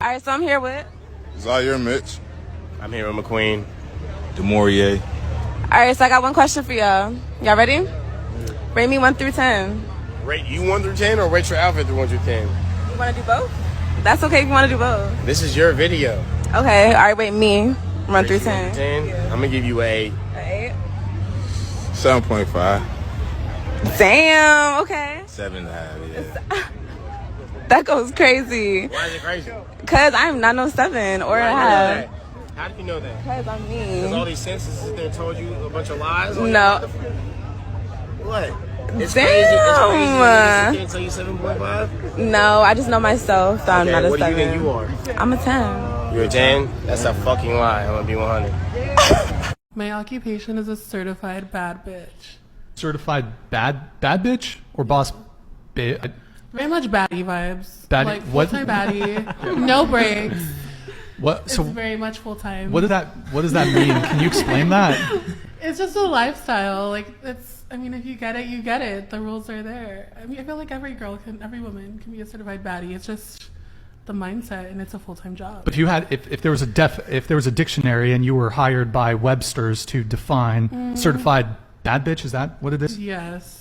All right, so I'm here with. Zaire Mitch. I'm here with McQueen. DeMaurier. All right, so I got one question for y'all. Y'all ready? Rate me 1 through 10. Rate you 1 through 10 or rate your outfit through 1 through 10? You want to do both? That's okay if you want to do both. This is your video. Okay, all right, rate me 1 through 10. 10. I'm going to give you an 8. 8. 7.5. Damn, okay. 7.5, yeah. That goes crazy. Why is it crazy? Because I'm not no 7 or a half. How did you know that? Because I'm Because all mean. these sentences there told you a bunch of lies? No. What? It's Damn. crazy. It's crazy. You can't tell you 7.5? No, I just know myself, so I'm not a what 7. do you think you are? I'm a 10. You're a 10? That's a fucking lie. I'm going to be 100. My occupation is a certified bad bitch. Certified bad bitch or boss bitch? Very much baddie vibes. Baddie- like what? full-time baddie. No breaks. What? It's So very much full-time. what does that mean? Can you explain that? It's just a lifestyle. Like, if you get it, you get it. The rules are there. I mean, I feel like every woman can be a certified baddie. It's just the mindset, and it's a full-time job. But if there was a dictionary and you were hired by Webster's to define certified bad bitch, is that what it is? Yes.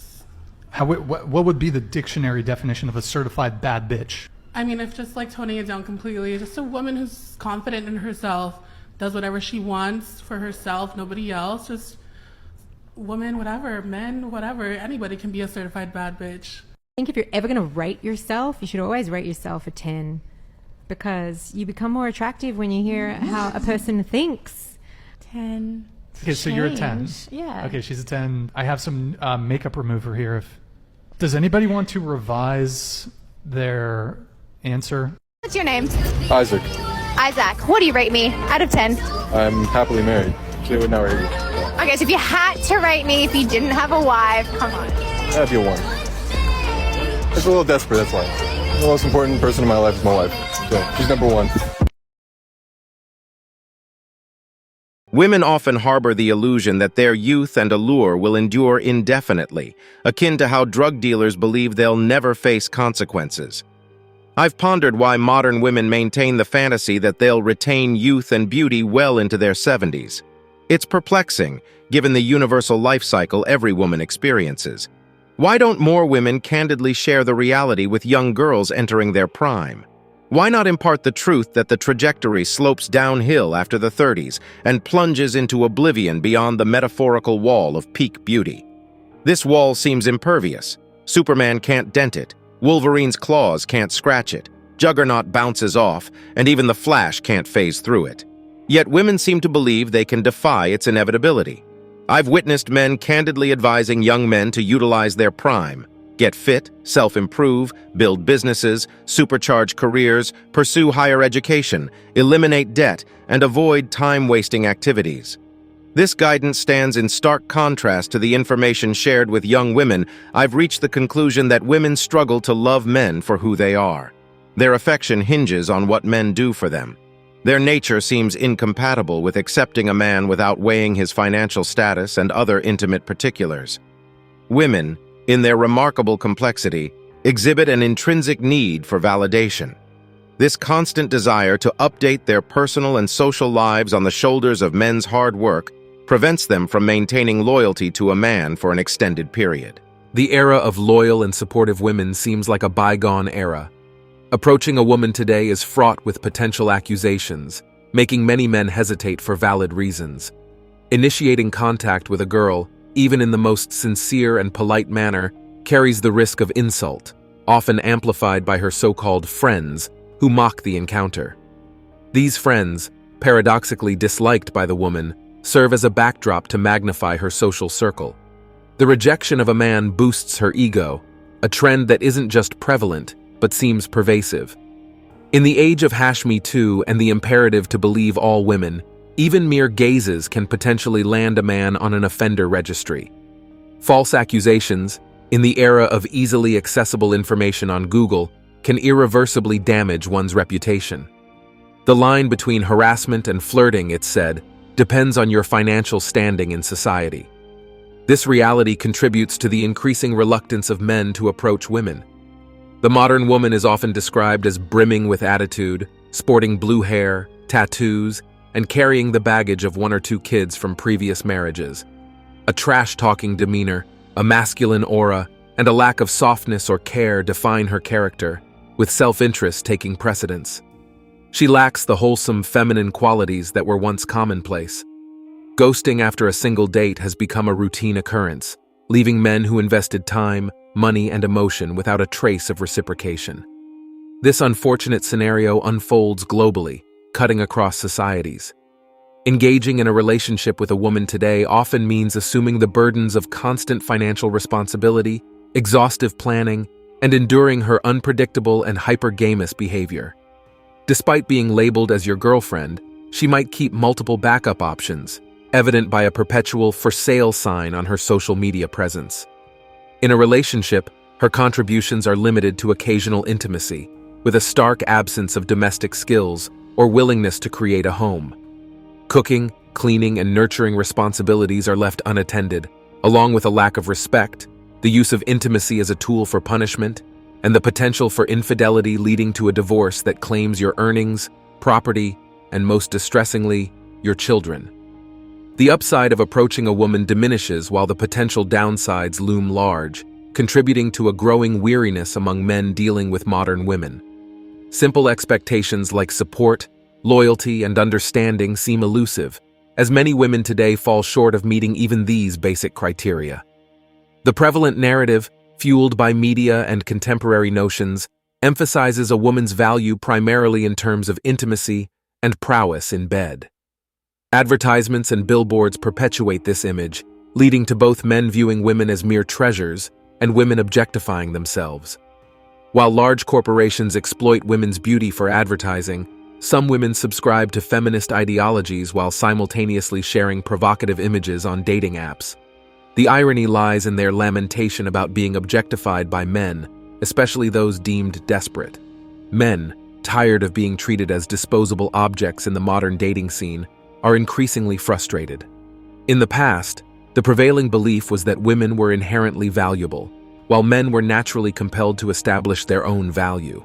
What would be the dictionary definition of a certified bad bitch? I mean, if just like toning it down completely, just a woman who's confident in herself, does whatever she wants for herself, nobody else, just women, whatever, men, whatever, anybody can be a certified bad bitch. I think if you're ever going to rate yourself, you should always rate yourself a 10 because you become more attractive when you hear how a person thinks. 10. Okay, so you're a 10. Yeah. Okay, she's a 10. I have some makeup remover here. Does anybody want to revise their answer? What's your name? Isaac. Isaac. What do you rate me out of 10? I'm happily married. She would not rate me. Okay, so if you had to rate me if you didn't have a wife, come on. That'd be a 1. It's a little desperate, that's why. The most important person in my life is my wife. So she's number 1. Women often harbor the illusion that their youth and allure will endure indefinitely, akin to how drug dealers believe they'll never face consequences. I've pondered why modern women maintain the fantasy that they'll retain youth and beauty well into their 70s. It's perplexing, given the universal life cycle every woman experiences. Why don't more women candidly share the reality with young girls entering their prime? Why not impart the truth that the trajectory slopes downhill after the 30s and plunges into oblivion beyond the metaphorical wall of peak beauty? This wall seems impervious. Superman can't dent it, Wolverine's claws can't scratch it, Juggernaut bounces off, and even the Flash can't phase through it. Yet women seem to believe they can defy its inevitability. I've witnessed men candidly advising young men to utilize their prime, get fit, self-improve, build businesses, supercharge careers, pursue higher education, eliminate debt, and avoid time-wasting activities. This guidance stands in stark contrast to the information shared with young women. I've reached the conclusion that women struggle to love men for who they are. Their affection hinges on what men do for them. Their nature seems incompatible with accepting a man without weighing his financial status and other intimate particulars. Women, in their remarkable complexity, exhibit an intrinsic need for validation. This constant desire to update their personal and social lives on the shoulders of men's hard work prevents them from maintaining loyalty to a man for an extended period. The era of loyal and supportive women seems like a bygone era. Approaching a woman today is fraught with potential accusations, making many men hesitate for valid reasons. Initiating contact with a girl, even in the most sincere and polite manner, carries the risk of insult, often amplified by her so-called friends who mock the encounter. These friends, paradoxically disliked by the woman, serve as a backdrop to magnify her social circle. The rejection of a man boosts her ego, a trend that isn't just prevalent, but seems pervasive. In the age of #MeToo and the imperative to believe all women, even mere gazes can potentially land a man on an offender registry. False accusations, in the era of easily accessible information on Google, can irreversibly damage one's reputation. The line between harassment and flirting, it's said, depends on your financial standing in society. This reality contributes to the increasing reluctance of men to approach women. The modern woman is often described as brimming with attitude, sporting blue hair, tattoos, and carrying the baggage of 1 or 2 kids from previous marriages. A trash-talking demeanor, a masculine aura, and a lack of softness or care define her character, with self-interest taking precedence. She lacks the wholesome feminine qualities that were once commonplace. Ghosting after a single date has become a routine occurrence, leaving men who invested time, money, and emotion without a trace of reciprocation. This unfortunate scenario unfolds globally, cutting across societies. Engaging in a relationship with a woman today often means assuming the burdens of constant financial responsibility, exhaustive planning, and enduring her unpredictable and hypergamous behavior. Despite being labeled as your girlfriend, she might keep multiple backup options, evident by a perpetual for sale sign on her social media presence. In a relationship, her contributions are limited to occasional intimacy, with a stark absence of domestic skills or willingness to create a home. Cooking, cleaning, and nurturing responsibilities are left unattended, along with a lack of respect, the use of intimacy as a tool for punishment, and the potential for infidelity leading to a divorce that claims your earnings, property, and most distressingly, your children. The upside of approaching a woman diminishes while the potential downsides loom large, contributing to a growing weariness among men dealing with modern women. Simple expectations like support, loyalty, and understanding seem elusive, as many women today fall short of meeting even these basic criteria. The prevalent narrative, fueled by media and contemporary notions, emphasizes a woman's value primarily in terms of intimacy and prowess in bed. Advertisements and billboards perpetuate this image, leading to both men viewing women as mere treasures and women objectifying themselves. While large corporations exploit women's beauty for advertising, some women subscribe to feminist ideologies while simultaneously sharing provocative images on dating apps. The irony lies in their lamentation about being objectified by men, especially those deemed desperate. Men, tired of being treated as disposable objects in the modern dating scene, are increasingly frustrated. In the past, the prevailing belief was that women were inherently valuable, while men were naturally compelled to establish their own value.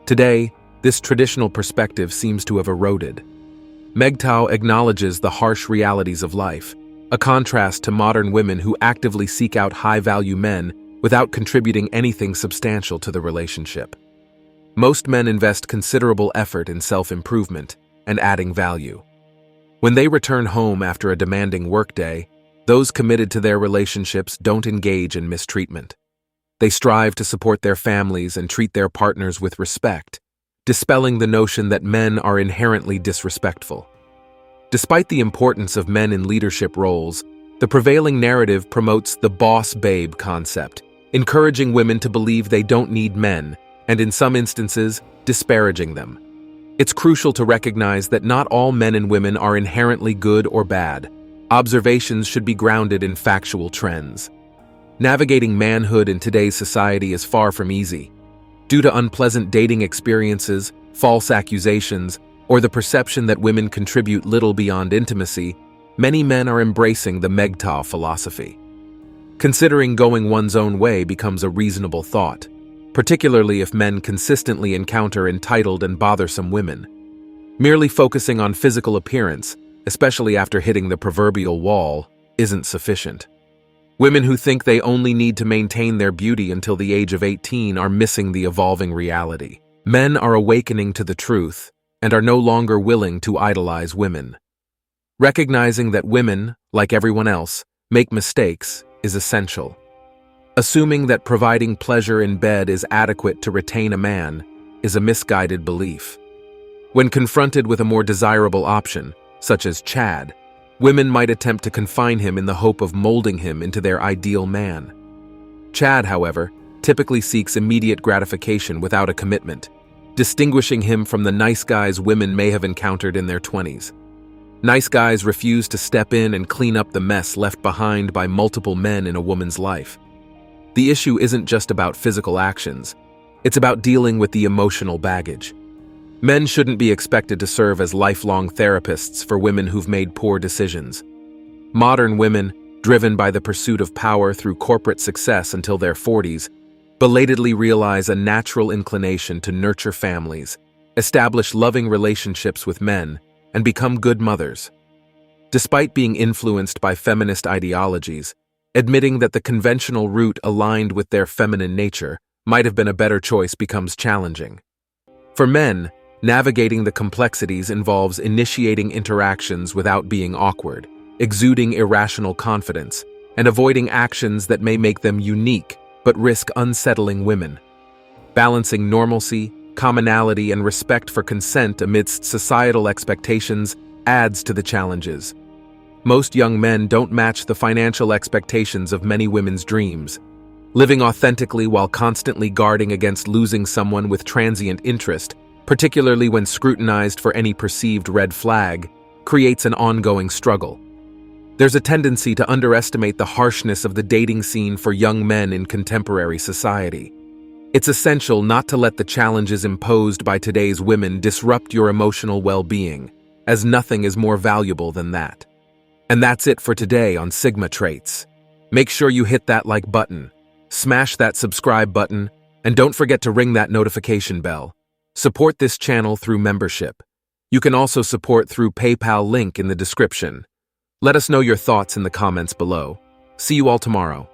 Today, this traditional perspective seems to have eroded. MGTOW acknowledges the harsh realities of life, a contrast to modern women who actively seek out high-value men without contributing anything substantial to the relationship. Most men invest considerable effort in self-improvement and adding value. When they return home after a demanding workday, those committed to their relationships don't engage in mistreatment. They strive to support their families and treat their partners with respect, dispelling the notion that men are inherently disrespectful. Despite the importance of men in leadership roles, the prevailing narrative promotes the boss babe concept, encouraging women to believe they don't need men, and in some instances, disparaging them. It's crucial to recognize that not all men and women are inherently good or bad. Observations should be grounded in factual trends. Navigating manhood in today's society is far from easy. Due to unpleasant dating experiences, false accusations, or the perception that women contribute little beyond intimacy, many men are embracing the MGTOW philosophy. Considering going one's own way becomes a reasonable thought, particularly if men consistently encounter entitled and bothersome women. Merely focusing on physical appearance, especially after hitting the proverbial wall, isn't sufficient. Women who think they only need to maintain their beauty until the age of 18 are missing the evolving reality. Men are awakening to the truth and are no longer willing to idolize women. Recognizing that women, like everyone else, make mistakes is essential. Assuming that providing pleasure in bed is adequate to retain a man is a misguided belief. When confronted with a more desirable option, such as Chad, women might attempt to confine him in the hope of molding him into their ideal man. Chad, however, typically seeks immediate gratification without a commitment, distinguishing him from the nice guys women may have encountered in their 20s. Nice guys refuse to step in and clean up the mess left behind by multiple men in a woman's life. The issue isn't just about physical actions, it's about dealing with the emotional baggage. Men shouldn't be expected to serve as lifelong therapists for women who've made poor decisions. Modern women, driven by the pursuit of power through corporate success until their 40s, belatedly realize a natural inclination to nurture families, establish loving relationships with men, and become good mothers. Despite being influenced by feminist ideologies, admitting that the conventional route aligned with their feminine nature might have been a better choice becomes challenging. For men, navigating the complexities involves initiating interactions without being awkward, exuding irrational confidence, and avoiding actions that may make them unique but risk unsettling women. Balancing normalcy, commonality, and respect for consent amidst societal expectations adds to the challenges. Most young men don't match the financial expectations of many women's dreams. Living authentically while constantly guarding against losing someone with transient interest, particularly when scrutinized for any perceived red flag, creates an ongoing struggle. There's a tendency to underestimate the harshness of the dating scene for young men in contemporary society. It's essential not to let the challenges imposed by today's women disrupt your emotional well-being, as nothing is more valuable than that. And that's it for today on Sigma Traits. Make sure you hit that like button, smash that subscribe button, and don't forget to ring that notification bell. Support this channel through membership. You can also support through PayPal link in the description. Let us know your thoughts in the comments below. See you all tomorrow.